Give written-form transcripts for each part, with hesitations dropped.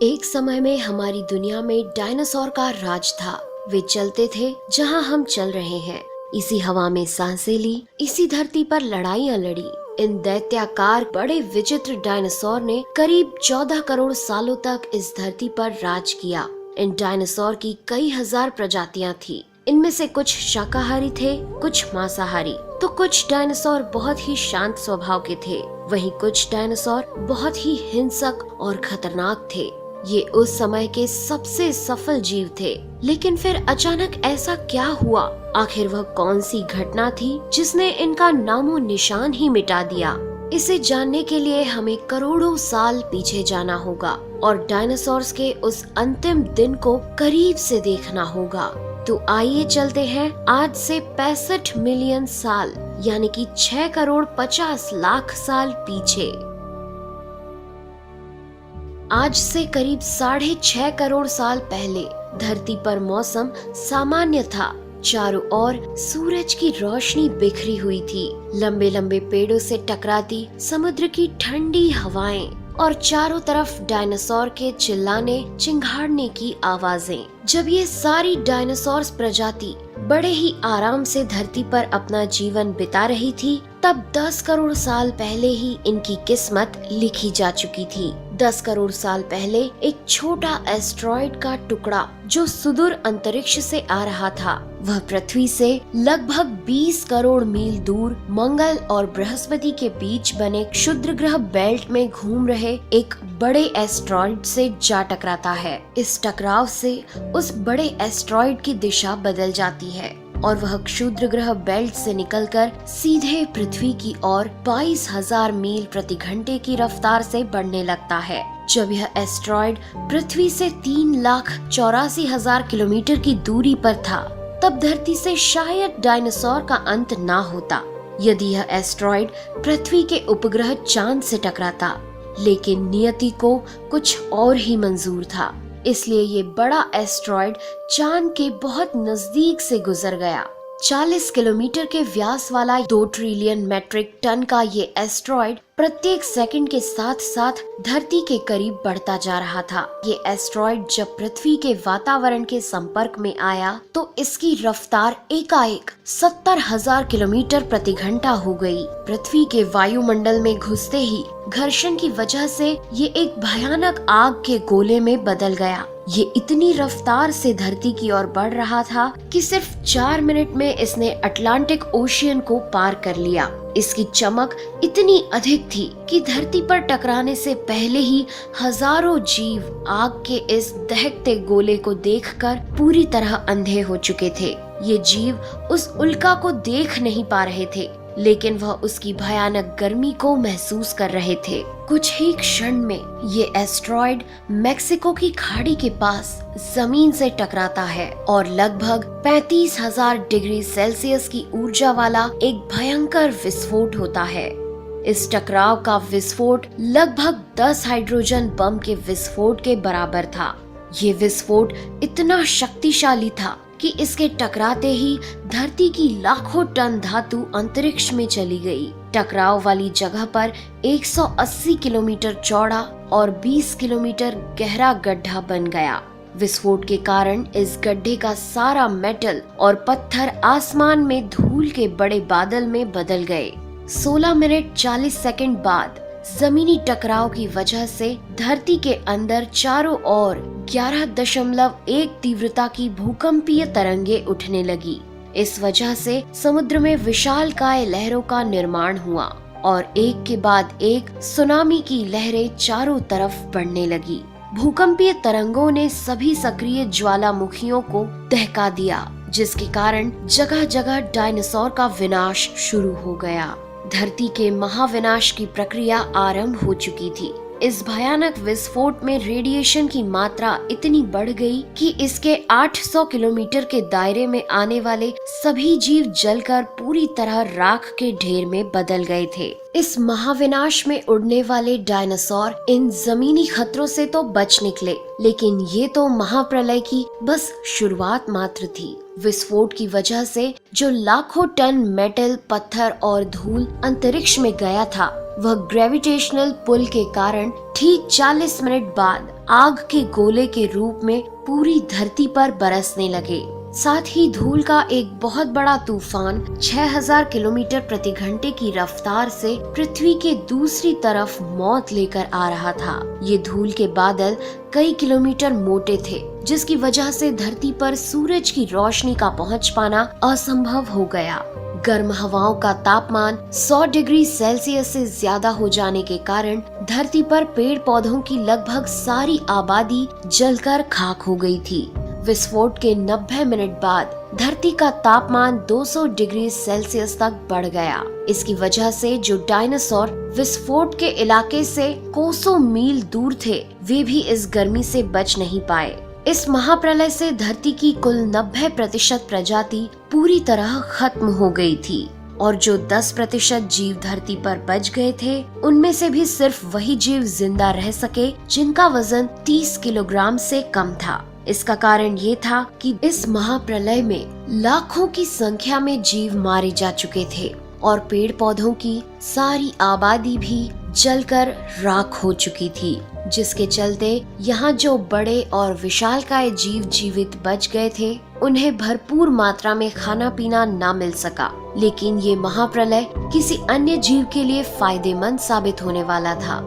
एक समय में हमारी दुनिया में डायनासोर का राज था। वे चलते थे जहां हम चल रहे हैं, इसी हवा में सांसें ली, इसी धरती पर लड़ाइयां लड़ी। इन दैत्याकार बड़े विचित्र डायनासोर ने करीब 14 करोड़ सालों तक इस धरती पर राज किया। इन डायनासोर की कई हजार प्रजातियां थी। इनमें से कुछ शाकाहारी थे, कुछ मांसाहारी, तो कुछ डायनासोर बहुत ही शांत स्वभाव के थे। वहीं कुछ डायनासोर बहुत ही हिंसक और खतरनाक थे। ये उस समय के सबसे सफल जीव थे। लेकिन फिर अचानक ऐसा क्या हुआ? आखिर वह कौन सी घटना थी जिसने इनका नामो निशान ही मिटा दिया? इसे जानने के लिए हमें करोड़ों साल पीछे जाना होगा और डायनासोर्स के उस अंतिम दिन को करीब से देखना होगा। तो आइए चलते हैं आज से 65 मिलियन साल यानी कि 6 करोड़ 50 लाख साल पीछे। आज से करीब 6.5 करोड़ साल पहले धरती पर मौसम सामान्य था। चारों ओर सूरज की रोशनी बिखरी हुई थी। लंबे लंबे पेड़ों से टकराती समुद्र की ठंडी हवाएं और चारों तरफ डायनासोर के चिल्लाने चिंघाड़ने की आवाजें। जब ये सारी डायनासोर प्रजाति बड़े ही आराम से धरती पर अपना जीवन बिता रही थी, तब 10 करोड़ साल पहले ही इनकी किस्मत लिखी जा चुकी थी। 10 करोड़ साल पहले एक छोटा एस्ट्रॉइड का टुकड़ा जो सुदूर अंतरिक्ष से आ रहा था, वह पृथ्वी से लगभग 20 करोड़ मील दूर मंगल और बृहस्पति के बीच बने क्षुद्र ग्रह बेल्ट में घूम रहे एक बड़े एस्ट्रॉइड से जा टकराता है। इस टकराव से उस बड़े एस्ट्रॉइड की दिशा बदल जाती है और वह क्षुद्र ग्रह बेल्ट से निकलकर सीधे पृथ्वी की ओर 22,000 मील प्रति घंटे की रफ्तार से बढ़ने लगता है। जब यह एस्ट्रॉइड पृथ्वी से 3,84,000 किलोमीटर की दूरी पर था, तब धरती से शायद डायनासोर का अंत ना होता यदि यह एस्ट्रॉइड पृथ्वी के उपग्रह चांद से टकराता। लेकिन नियति को कुछ और ही मंजूर था, इसलिए ये बड़ा एस्ट्रॉइड चांद के बहुत नजदीक से गुजर गया। 40 किलोमीटर के व्यास वाला 2 ट्रिलियन मेट्रिक टन का ये एस्ट्रॉइड प्रत्येक सेकंड के साथ साथ धरती के करीब बढ़ता जा रहा था। ये एस्ट्रॉइड जब पृथ्वी के वातावरण के संपर्क में आया तो इसकी रफ्तार एकाएक 70,000 किलोमीटर प्रति घंटा हो गई। पृथ्वी के वायुमंडल में घुसते ही घर्षण की वजह से ये एक भयानक आग के गोले में बदल गया। ये इतनी रफ्तार से धरती की ओर बढ़ रहा था कि सिर्फ 4 मिनट में इसने अटलांटिक ओशियन को पार कर लिया। इसकी चमक इतनी अधिक थी कि धरती पर टकराने से पहले ही हजारों जीव आग के इस दहकते गोले को देखकर पूरी तरह अंधे हो चुके थे। ये जीव उस उल्का को देख नहीं पा रहे थे, लेकिन वह उसकी भयानक गर्मी को महसूस कर रहे थे। कुछ ही क्षण में ये एस्ट्रॉइड मेक्सिको की खाड़ी के पास जमीन से टकराता है और लगभग 35,000 डिग्री सेल्सियस की ऊर्जा वाला एक भयंकर विस्फोट होता है। इस टकराव का विस्फोट लगभग 10 हाइड्रोजन बम के विस्फोट के बराबर था। ये विस्फोट इतना शक्तिशाली था कि इसके टकराते ही धरती की लाखों टन धातु अंतरिक्ष में चली गई। टकराव वाली जगह पर 180 किलोमीटर चौड़ा और 20 किलोमीटर गहरा गड्ढा बन गया। विस्फोट के कारण इस गड्ढे का सारा मेटल और पत्थर आसमान में धूल के बड़े बादल में बदल गए। 16 मिनट 40 सेकंड बाद जमीनी टकराव की वजह से धरती के अंदर चारों ओर 11.1 तीव्रता की भूकंपीय तरंगे उठने लगी। इस वजह से समुद्र में विशालकाय लहरों का निर्माण हुआ और एक के बाद एक सुनामी की लहरें चारों तरफ बढ़ने लगी। भूकंपीय तरंगों ने सभी सक्रिय ज्वालामुखियों को दहका दिया, जिसके कारण जगह जगह डायनासोर का विनाश शुरू हो गया। धरती के महाविनाश की प्रक्रिया आरंभ हो चुकी थी। इस भयानक विस्फोट में रेडिएशन की मात्रा इतनी बढ़ गई कि इसके 800 किलोमीटर के दायरे में आने वाले सभी जीव जलकर पूरी तरह राख के ढेर में बदल गए थे। इस महाविनाश में उड़ने वाले डायनासोर इन जमीनी खतरों से तो बच निकले, लेकिन ये तो महाप्रलय की बस शुरुआत मात्र थी। विस्फोट की वजह से जो लाखों टन मेटल, पत्थर और धूल अंतरिक्ष में गया था, वह ग्रेविटेशनल पुल के कारण ठीक 40 मिनट बाद आग के गोले के रूप में पूरी धरती पर बरसने लगे। साथ ही धूल का एक बहुत बड़ा तूफान 6000 किलोमीटर प्रति घंटे की रफ्तार से पृथ्वी के दूसरी तरफ मौत लेकर आ रहा था। ये धूल के बादल कई किलोमीटर मोटे थे, जिसकी वजह से धरती पर सूरज की रोशनी का पहुंच पाना असंभव हो गया। गर्म हवाओं का तापमान 100 डिग्री सेल्सियस से ज्यादा हो जाने के कारण धरती पर पेड़ पौधों की लगभग सारी आबादी जलकर खाक हो गई थी। विस्फोट के 90 मिनट बाद धरती का तापमान 200 डिग्री सेल्सियस तक बढ़ गया। इसकी वजह से जो डायनासोर विस्फोट के इलाके से कोसों मील दूर थे, वे भी इस गर्मी से बच नहीं पाए। इस महाप्रलय से धरती की कुल 90% प्रजाति पूरी तरह खत्म हो गई थी और जो 10% जीव धरती पर बच गए थे, उनमें से भी सिर्फ वही जीव जिंदा रह सके जिनका वजन 30 किलोग्राम से कम था। इसका कारण ये था कि इस महाप्रलय में लाखों की संख्या में जीव मारे जा चुके थे और पेड़ पौधों की सारी आबादी भी जलकर राख हो चुकी थी, जिसके चलते यहाँ जो बड़े और विशालकाय जीव जीवित बच गए थे, उन्हें भरपूर मात्रा में खाना पीना ना मिल सका। लेकिन ये महाप्रलय किसी अन्य जीव के लिए फायदेमंद साबित होने वाला था।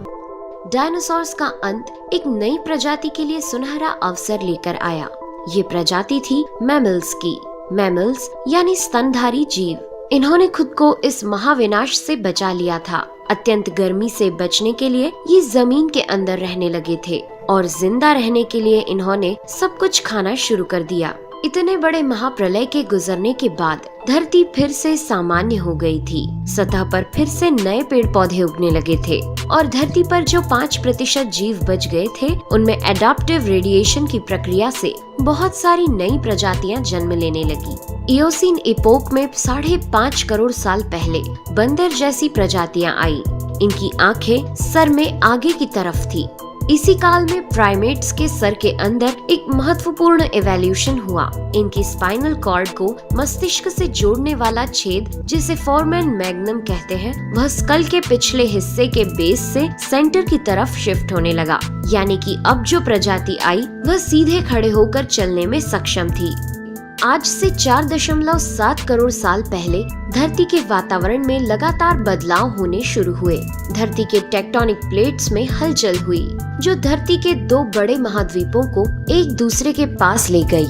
डायनासोर्स का अंत एक नई प्रजाति के लिए सुनहरा अवसर लेकर आया। ये प्रजाति थी मैमल्स की। मैमल्स यानी स्तनधारी जीव। इन्होंने खुद को इस महाविनाश से बचा लिया था। अत्यंत गर्मी से बचने के लिए ये जमीन के अंदर रहने लगे थे और जिंदा रहने के लिए इन्होंने सब कुछ खाना शुरू कर दिया। इतने बड़े महाप्रलय के गुजरने के बाद धरती फिर से सामान्य हो गई थी। सतह पर फिर से नए पेड़ पौधे उगने लगे थे और धरती पर जो 5% जीव बच गए थे, उनमें एडाप्टिव रेडिएशन की प्रक्रिया से बहुत सारी नई प्रजातियां जन्म लेने लगी। इयोसीन इपोक में 5.5 करोड़ साल पहले बंदर जैसी प्रजातियां आई। इनकी आंखें सर में आगे की तरफ थी। इसी काल में प्राइमेट्स के सर के अंदर एक महत्वपूर्ण इवोल्यूशन हुआ। इनकी स्पाइनल कॉर्ड को मस्तिष्क से जोड़ने वाला छेद, जिसे फोरमेन मैग्नम कहते हैं, वह स्कल के पिछले हिस्से के बेस से सेंटर की तरफ शिफ्ट होने लगा। यानी कि अब जो प्रजाति आई, वह सीधे खड़े होकर चलने में सक्षम थी। आज से 4.7 करोड़ साल पहले धरती के वातावरण में लगातार बदलाव होने शुरू हुए। धरती के टेक्टोनिक प्लेट्स में हलचल हुई, जो धरती के 2 बड़े महाद्वीपों को एक दूसरे के पास ले गई।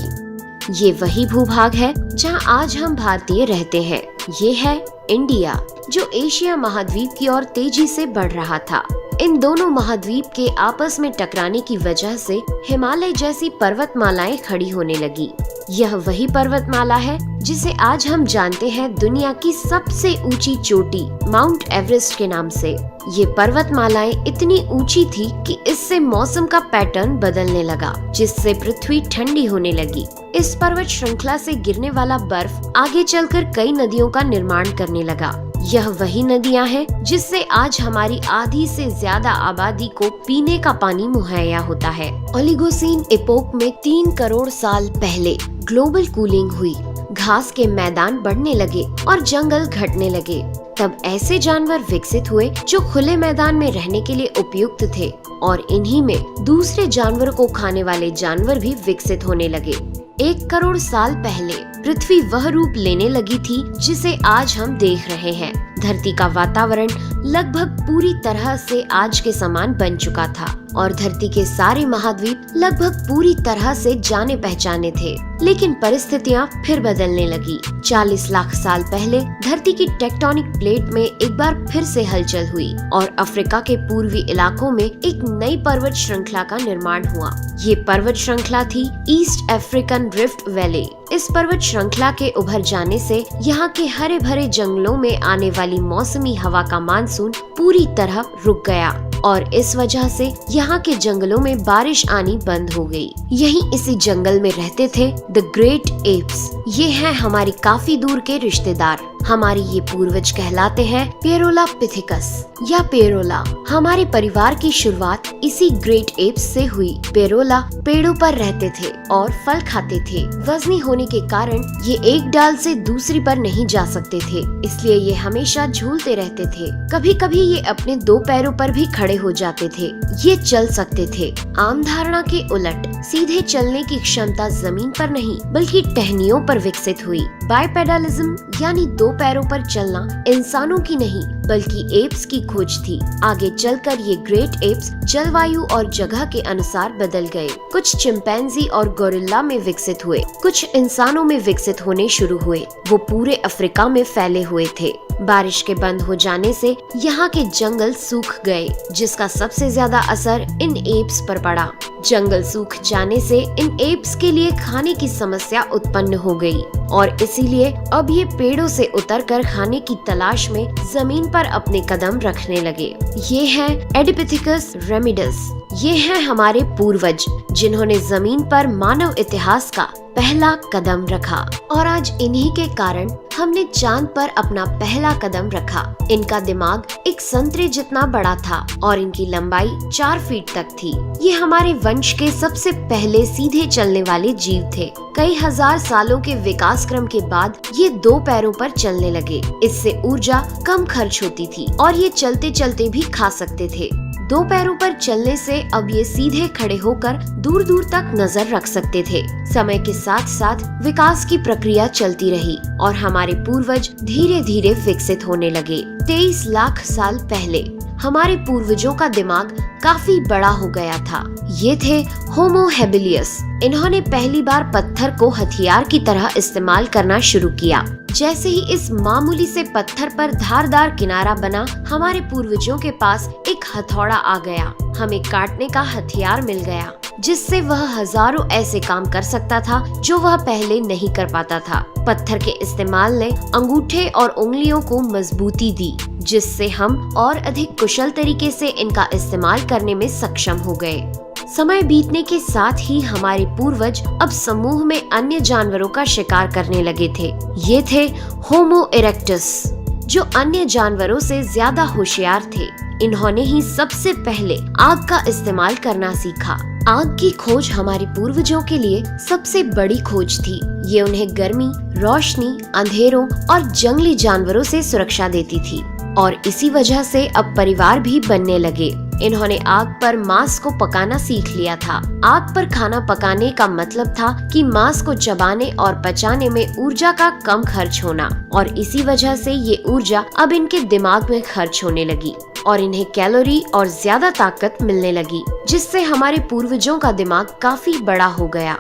ये वही भूभाग है जहां आज हम भारतीय रहते हैं। ये है इंडिया, जो एशिया महाद्वीप की ओर तेजी से बढ़ रहा था। इन दोनों महाद्वीप के आपस में टकराने की वजह से हिमालय जैसी पर्वतमालाएं खड़ी होने लगी। यह वही पर्वतमाला है जिसे आज हम जानते हैं दुनिया की सबसे ऊंची चोटी माउंट एवरेस्ट के नाम से। ये पर्वतमालाएं इतनी ऊंची थी कि इससे मौसम का पैटर्न बदलने लगा, जिससे पृथ्वी ठंडी होने लगी। इस पर्वत श्रृंखला से गिरने वाला बर्फ आगे चलकर कई नदियों का निर्माण करने लगा। यह वही नदियां हैं जिससे आज हमारी आधी से ज्यादा आबादी को पीने का पानी मुहैया होता है। ओलिगोसीन इपोक में 3 करोड़ साल पहले ग्लोबल कूलिंग हुई। घास के मैदान बढ़ने लगे और जंगल घटने लगे। तब ऐसे जानवर विकसित हुए जो खुले मैदान में रहने के लिए उपयुक्त थे और इन्हीं में दूसरे जानवरों को खाने वाले जानवर भी विकसित होने लगे। 1 करोड़ साल पहले पृथ्वी वह रूप लेने लगी थी जिसे आज हम देख रहे हैं। धरती का वातावरण लगभग पूरी तरह से आज के समान बन चुका था और धरती के सारे महाद्वीप लगभग पूरी तरह से जाने पहचाने थे। लेकिन परिस्थितियां फिर बदलने लगी। 40 लाख साल पहले धरती की टेक्टोनिक प्लेट में एक बार फिर से हलचल हुई और अफ्रीका के पूर्वी इलाकों में एक नई पर्वत श्रृंखला का निर्माण हुआ। ये पर्वत श्रृंखला थी ईस्ट अफ्रीकन रिफ्ट वैली। इस पर्वत श्रृंखला के उभर जाने से यहाँ के हरे भरे जंगलों में आने वाली मौसमी हवा का मानसून पूरी तरह रुक गया और इस वजह से यहाँ के जंगलों में बारिश आनी बंद हो गई। यहीं इसी जंगल में रहते थे द ग्रेट एप्स। ये हैं हमारी काफी दूर के रिश्तेदार। हमारे ये पूर्वज कहलाते हैं पेरोलापिथिकस या पेरोला। हमारे परिवार की शुरुआत इसी ग्रेट एप्स से हुई। पेरोला पेड़ों पर रहते थे और फल खाते थे। वजनी होने के कारण ये एक डाल से दूसरी पर नहीं जा सकते थे, इसलिए ये हमेशा झूलते रहते थे। कभी कभी ये अपने 2 पैरों पर भी खड़े हो जाते थे। ये चल सकते थे। आम धारणा के उलट सीधे चलने की क्षमता जमीन पर नहीं बल्कि टहनियों पर विकसित हुई। बाइपेडलिज्म यानी 2 पैरों पर चलना इंसानों की नहीं बल्कि एप्स की खोज थी। आगे चलकर ये ग्रेट एप्स जलवायु और जगह के अनुसार बदल गए। कुछ चिंपैंजी और गोरिल्ला में विकसित हुए, कुछ इंसानों में विकसित होने शुरू हुए। वो पूरे अफ्रीका में फैले हुए थे। बारिश के बंद हो जाने से यहाँ के जंगल सूख गए, जिसका सबसे ज्यादा असर इन एप्स पर पड़ा। जंगल सूख जाने से इन एप्स के लिए खाने की समस्या उत्पन्न हो गई और इसीलिए अब ये पेड़ों से उतरकर खाने की तलाश में जमीन पर अपने कदम रखने लगे। ये है एडिपिथिकस रेमिडस। ये हैं हमारे पूर्वज जिन्होंने जमीन पर मानव इतिहास का पहला कदम रखा और आज इन्हीं के कारण हमने चांद पर अपना पहला कदम रखा। इनका दिमाग एक संतरे जितना बड़ा था और इनकी लंबाई 4 फीट तक थी। ये हमारे वंश के सबसे पहले सीधे चलने वाले जीव थे। कई हजार सालों के विकास क्रम के बाद ये 2 पैरों पर चलने लगे। इससे ऊर्जा कम खर्च होती थी और ये चलते चलते भी खा सकते थे। 2 पैरों पर चलने से अब ये सीधे खड़े होकर दूर दूर तक नजर रख सकते थे। समय के साथ साथ विकास की प्रक्रिया चलती रही और हमारे पूर्वज धीरे धीरे विकसित होने लगे। 23 लाख साल पहले हमारे पूर्वजों का दिमाग काफी बड़ा हो गया था। ये थे होमो हेबिलियस। इन्होंने पहली बार पत्थर को हथियार की तरह इस्तेमाल करना शुरू किया। जैसे ही इस मामूली से पत्थर पर धारदार किनारा बना, हमारे पूर्वजों के पास एक हथौड़ा आ गया। हमें काटने का हथियार मिल गया, जिससे वह हजारों ऐसे काम कर सकता था जो वह पहले नहीं कर पाता था। पत्थर के इस्तेमाल ने अंगूठे और उंगलियों को मजबूती दी, जिससे हम और अधिक कुशल तरीके से इनका इस्तेमाल करने में सक्षम हो गए। समय बीतने के साथ ही हमारे पूर्वज अब समूह में अन्य जानवरों का शिकार करने लगे थे। ये थे होमो इरेक्टस, जो अन्य जानवरों से ज्यादा होशियार थे। इन्होंने ही सबसे पहले आग का इस्तेमाल करना सीखा। आग की खोज हमारे पूर्वजों के लिए सबसे बड़ी खोज थी। ये उन्हें गर्मी, रोशनी, अंधेरों और जंगली जानवरों से सुरक्षा देती थी और इसी वजह से अब परिवार भी बनने लगे। इन्होंने आग पर मांस को पकाना सीख लिया था। आग पर खाना पकाने का मतलब था कि मांस को चबाने और पचाने में ऊर्जा का कम खर्च होना और इसी वजह से ये ऊर्जा अब इनके दिमाग में खर्च होने लगी और इन्हें कैलोरी और ज्यादा ताकत मिलने लगी, जिससे हमारे पूर्वजों का दिमाग काफी बड़ा हो गया।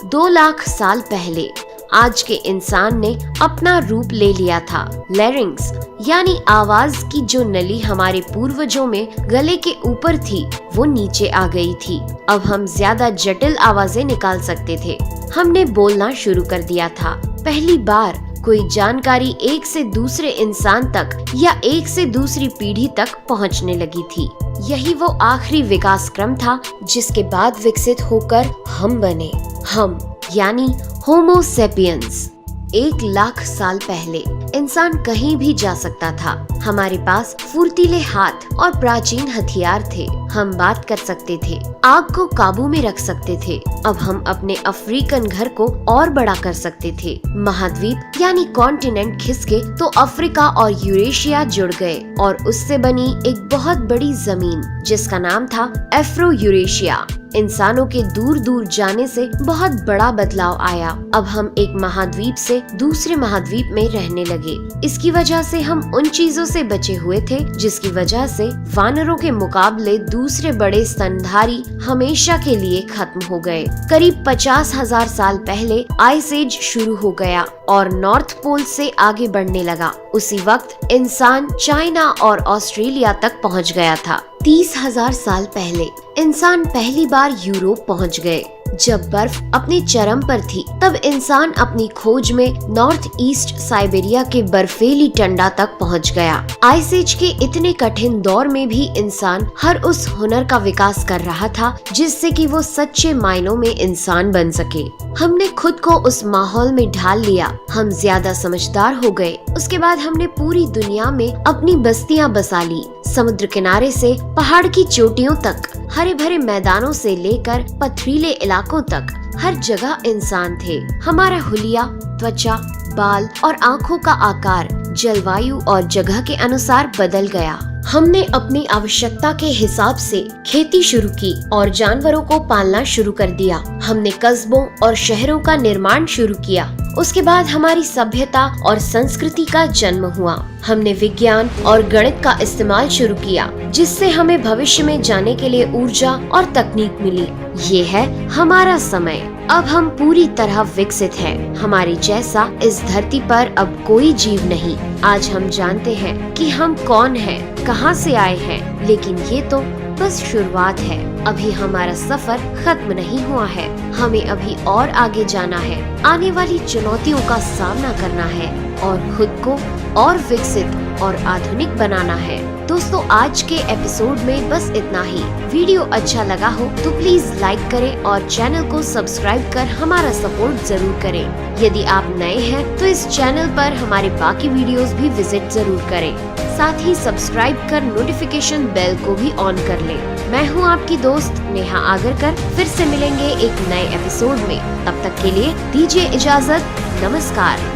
2 लाख साल पहले आज के इंसान ने अपना रूप ले लिया था। लैरिंग्स यानी आवाज की जो नली हमारे पूर्वजों में गले के ऊपर थी, वो नीचे आ गई थी। अब हम ज्यादा जटिल आवाजें निकाल सकते थे। हमने बोलना शुरू कर दिया था। पहली बार कोई जानकारी एक से दूसरे इंसान तक या एक से दूसरी पीढ़ी तक पहुंचने लगी थी। यही वो आखिरी विकास क्रम था जिसके बाद विकसित होकर हम बने। हम यानी होमो सेपियंस। 1 लाख साल पहले इंसान कहीं भी जा सकता था। हमारे पास फुर्तीले हाथ और प्राचीन हथियार थे। हम बात कर सकते थे, आग को काबू में रख सकते थे। अब हम अपने अफ्रीकन घर को और बड़ा कर सकते थे। महाद्वीप यानी कॉन्टिनेंट खिसके तो अफ्रीका और यूरेशिया जुड़ गए और उससे बनी एक बहुत बड़ी जमीन जिसका नाम था एफ्रो यूरेशिया। इंसानों के दूर दूर जाने से बहुत बड़ा बदलाव आया। अब हम एक महाद्वीप से दूसरे महाद्वीप में रहने लगे। इसकी वजह से हम उन चीजों से बचे हुए थे जिसकी वजह से वानरों के मुकाबले दूसरे बड़े स्तनधारी हमेशा के लिए खत्म हो गए। करीब 50,000 साल पहले आइस एज शुरू हो गया और नॉर्थ पोल से आगे बढ़ने लगा। उसी वक्त इंसान चाइना और ऑस्ट्रेलिया तक पहुंच गया था। 30,000 साल पहले इंसान पहली बार यूरोप पहुंच गए। जब बर्फ अपने चरम पर थी तब इंसान अपनी खोज में नॉर्थ ईस्ट साइबेरिया के बर्फीली टंडा तक पहुंच गया। आइस एज के इतने कठिन दौर में भी इंसान हर उस हुनर का विकास कर रहा था जिससे कि वो सच्चे मायनों में इंसान बन सके। हमने खुद को उस माहौल में ढाल लिया, हम ज्यादा समझदार हो गए। उसके बाद हमने पूरी दुनिया में अपनी बस्तियां बसा ली। समुद्र किनारे से पहाड़ की चोटियों तक, हरे भरे मैदानों से लेकर पथरीले इलाकों तक हर जगह इंसान थे। हमारा हुलिया, त्वचा, बाल और आँखों का आकार जलवायु और जगह के अनुसार बदल गया। हमने अपनी आवश्यकता के हिसाब से खेती शुरू की और जानवरों को पालना शुरू कर दिया। हमने कस्बों और शहरों का निर्माण शुरू किया। उसके बाद हमारी सभ्यता और संस्कृति का जन्म हुआ। हमने विज्ञान और गणित का इस्तेमाल शुरू किया जिससे हमें भविष्य में जाने के लिए ऊर्जा और तकनीक मिली। ये है हमारा समय। अब हम पूरी तरह विकसित हैं। हमारे जैसा इस धरती पर अब कोई जीव नहीं। आज हम जानते हैं कि हम कौन हैं, कहां से आए हैं, लेकिन ये तो बस शुरुआत है। अभी हमारा सफर खत्म नहीं हुआ है। हमें अभी और आगे जाना है, आने वाली चुनौतियों का सामना करना है और खुद को और विकसित और आधुनिक बनाना है। दोस्तों, आज के एपिसोड में बस इतना ही। वीडियो अच्छा लगा हो तो प्लीज लाइक करें और चैनल को सब्सक्राइब कर हमारा सपोर्ट जरूर करें। यदि आप नए हैं तो इस चैनल पर हमारे बाकी वीडियोस भी विजिट जरूर करें। साथ ही सब्सक्राइब कर नोटिफिकेशन बेल को भी ऑन कर लें। मैं हूं आपकी दोस्त नेहा आगरकर। फिर से मिलेंगे एक नए एपिसोड में। तब तक के लिए दीजिए इजाजत। नमस्कार।